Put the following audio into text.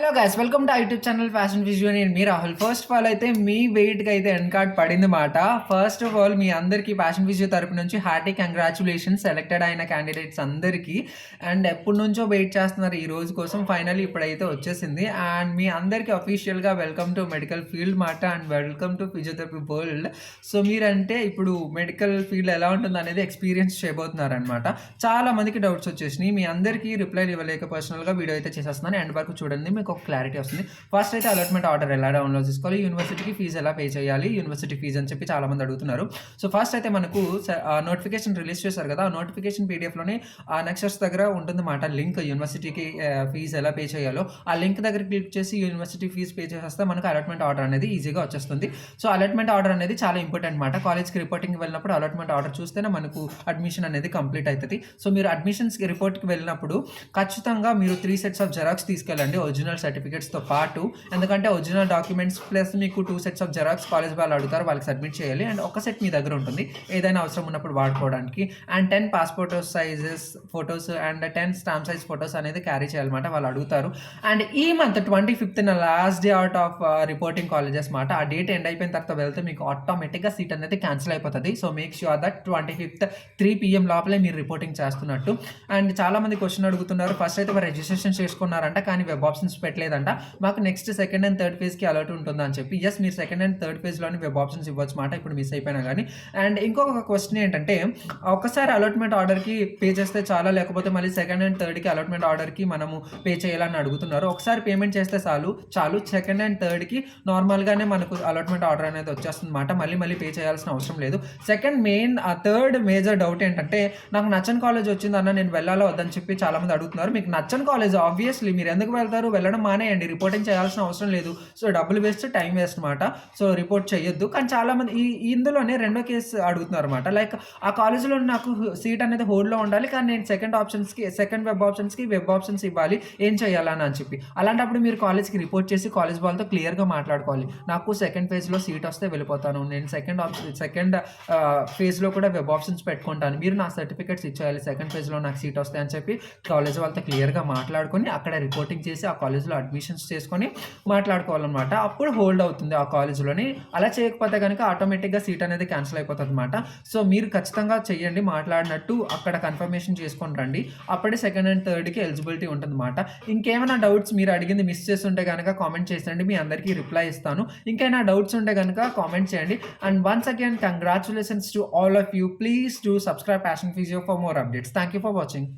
Hello guys, welcome to YouTube channel fashion visual. నేను మీ Rahul. First of all అయితే మీ వెయిట్కి అయితే ఎన్ card పడింది మాట. ఫస్ట్ ఆఫ్ ఆల్ మీ అందరికీ ఫ్యాషన్ విజువల్ తరపు నుంచి హార్టీ కంగ్రాచులేషన్స్ సెలెక్టెడ్ అయిన క్యాండిడేట్స్ అందరికీ. అండ్ ఎప్పటి నుంచో వెయిట్ చేస్తున్నారు ఈ రోజు కోసం, ఫైనల్లీ ఇప్పుడైతే వచ్చేసింది. అండ్ మీ అందరికీ అఫీషియల్గా వెల్కమ్ టు మెడికల్ ఫీల్డ్ మాట and welcome to physiotherapy world. So మీరంటే ఇప్పుడు మెడికల్ ఫీల్డ్ ఎలా ఉంటుంది అనేది ఎక్స్పీరియన్స్ చేయబోతున్నారనమాట. చాలా మందికి డౌట్స్ వచ్చేసినాయి, మీ అందరికీ రిప్లైలు ఇవ్వలేక పర్సనల్గా వీడియో అయితే చేసేస్తున్నాను. ఎండ్ వరకు చూడండి, మీకు ఒక క్లారిటీ వస్తుంది. ఫస్ట్ అయితే అలాట్మెంట్ ఆర్డర్ ఎలా డౌన్లోడ్ చేసుకోవాలి, యూనివర్సిటీకి ఫీజు ఎలా పే చేయాలి, యూనివర్సిటీ ఫీజు అని చెప్పి చాలా మంది అడుగుతున్నారు. సో ఫస్ట్ అయితే మనకు నోటిఫికేషన్ రిలీజ్ చేశారు కదా, ఆ నోటిఫికేషన్ పీడిఎఫ్లోనే ఆ నెక్స్ట్స్ దగ్గర ఉంటుంది మాట లింక్, యూనివర్సిటీకి ఫీజు ఎలా పే చేయాలో ఆ లింక్ దగ్గర క్లిక్ చేసి యూనివర్సిటీ ఫీజు పే చేస్తే మనకు అలాట్మెంట్ ఆర్డర్ అనేది ఈజీగా వచ్చేస్తుంది. సో అలాట్మెంట్ ఆర్డర్ అనేది చాలా ఇంపార్టెంట్ మాట. కాలేజ్కి రిపోర్టింగ్కి వెళ్ళినప్పుడు అలాట్మెంట్ ఆర్డర్ చూస్తేనే మనకు అడ్మిషన్ అనేది కంప్లీట్ అవుతుంది. సో మీరు అడ్మిషన్స్కి రిపోర్ట్కి వెళ్ళినప్పుడు ఖచ్చితంగా మీరు 3 sets ఆఫ్ జెరాక్స్ తీసుకెళ్ళండి, ఒరిజినల్ సర్టిఫికేట్స్తో పాటు. ఎందుకంటే ఒరిజినల్ డాక్యుమెంట్స్ ప్లస్ మీకు 2 sets ఆఫ్ జెరాక్స్ కాలేజ్ వాళ్ళు అడుగుతారు, వాళ్ళకి సబ్మిట్ చేయాలి. అండ్ ఒక సెట్ మీ దగ్గర ఉంటుంది ఏదైనా అవసరం ఉన్నప్పుడు వాడుకోవడానికి. And 10 passport sizes photos and 10 stamp size photos అనేది క్యారీ చేయాలన్నమాట, వాళ్ళు అడుగుతారు. అండ్ ఈ month 25th last day out of reporting colleges మాట. ఆ డేట్ ఎండ్ అయిపోయిన తర్వాత వెళ్తే మీకు ఆటోమేటిక్గా సీట్ అనేది క్యాన్సిల్ అయిపోతుంది. So make sure that 25th 3 PM లోపలే మీరు రిపోర్టింగ్ చేస్తున్నట్టు. అండ్ చాలా మంది క్వశ్చన్ అడుగుతున్నారు, ఫస్ట్ అయితే రిజిస్ట్రేషన్ చేసుకున్నారంట కానీ వెబ్ ఆప్షన్స్ పెట్టలేదంట, మాకు నెక్స్ట్ సెకండ్ అండ్ థర్డ్ ఫేజ్కి అలర్ట్ ఉంటుందా అని చెప్పి. ఎస్, మీరు సెకండ్ అండ్ థర్డ్ ఫేజ్లోని వెబ్ ఆప్షన్స్ ఇవ్వచ్చు మాట, ఇప్పుడు మిస్ అయిపోయినా కానీ. అండ్ ఇంకొక క్వశ్చన్ ఏంటంటే, ఒకసారి అలాట్మెంట్ ఆర్డర్కి పే చేస్తే చాలా, లేకపోతే మళ్ళీ సెకండ్ అండ్ థర్డ్కి అలాట్మెంట్ ఆర్డర్కి మనము పే చేయాలని అడుగుతున్నారు. ఒకసారి పేమెంట్ చేస్తే చాలు సెకండ్ అండ్ థర్డ్కి నార్మల్గానే మనకు అలాట్మెంట్ ఆర్డర్ అనేది వచ్చేస్తుంది మాట, మళ్ళీ పే చేయాల్సిన అవసరం లేదు. థర్డ్ మేజర్ డౌట్ ఏంటంటే, నాకు నచ్చని కాలేజ్ వచ్చిందన్న, నేను వెళ్ళాలో వద్దని చెప్పి చాలామంది అడుగుతున్నారు. మీకు నచ్చని కాలేజ్ ఆబ్వియస్లీ మీరు ఎందుకు వెళ్తారు, వెళ్ళడం మానేయండి, రిపోర్టింగ్ చేయాల్సిన అవసరం లేదు. సో డబ్బులు వేస్ట్, టైం వేస్ట్ మాట. సో రిపోర్ట్ చేయొద్దు. కానీ చాలామంది ఇందులోనే రెండో కేసు అడుగుతున్నారు అనమాట, లైక్ ఆ కాలేజీలో నాకు సీట్ అనేది హోల్డ్లో ఉండాలి కానీ నేను సెకండ్ వెబ్ ఆప్షన్స్ ఇవ్వాలి, ఏం చేయాలని అని చెప్పి. అలాంటప్పుడు మీరు కాలేజ్కి రిపోర్ట్ చేసి కాలేజ్ వాళ్ళతో క్లియర్గా మాట్లాడుకోవాలి, నాకు సెకండ్ ఫేజ్లో సీట్ వస్తే వెళ్ళిపోతాను, నేను సెకండ్ ఫేజ్లో కూడా వెబ్ ఆప్షన్స్ పెట్టుకుంటాను, మీరు నా సర్టిఫికేట్స్ ఇచ్చేయాలి సెకండ్ ఫేజ్లో నాకు సీట్ వస్తాయి అని చెప్పి కాలేజ్ వాళ్ళతో క్లియర్గా మాట్లాడుకొని అక్కడ రిపోర్టింగ్ చేసి ఆ కాలేజ్లో అడ్మిషన్స్ చేసుకొని మాట్లాడుకోవాలన్నమాట. అప్పుడు హోల్డ్ అవుతుంది ఆ కాలేజ్లోని. అలా చేయకపోతే కనుక ఆటోమేటిక్గా సీట్ అనేది క్యాన్సిల్ అయిపోతుంది అనమాట. సో మీరు ఖచ్చితంగా చెయ్యండి, మాట్లాడినట్టు అక్కడ కన్ఫర్మేషన్ చేసుకొని రండి, అప్పుడే సెకండ్ అండ్ థర్డ్కి ఎలిజిబిలిటీ ఉంటుంది అనమాట. ఇంకేమైనా డౌట్స్ మీరు అడిగింది మిస్ చేస్తుంటే కనుక కామెంట్ చేసేయండి, మీ అందరికీ రిప్లై ఇస్తాను. ఇంకైనా డౌట్స్ ఉంటే కనుక కామెంట్ చేయండి. And once again congratulations to all of you. Please do subscribe fashion physio for more updates. Thank you for watching.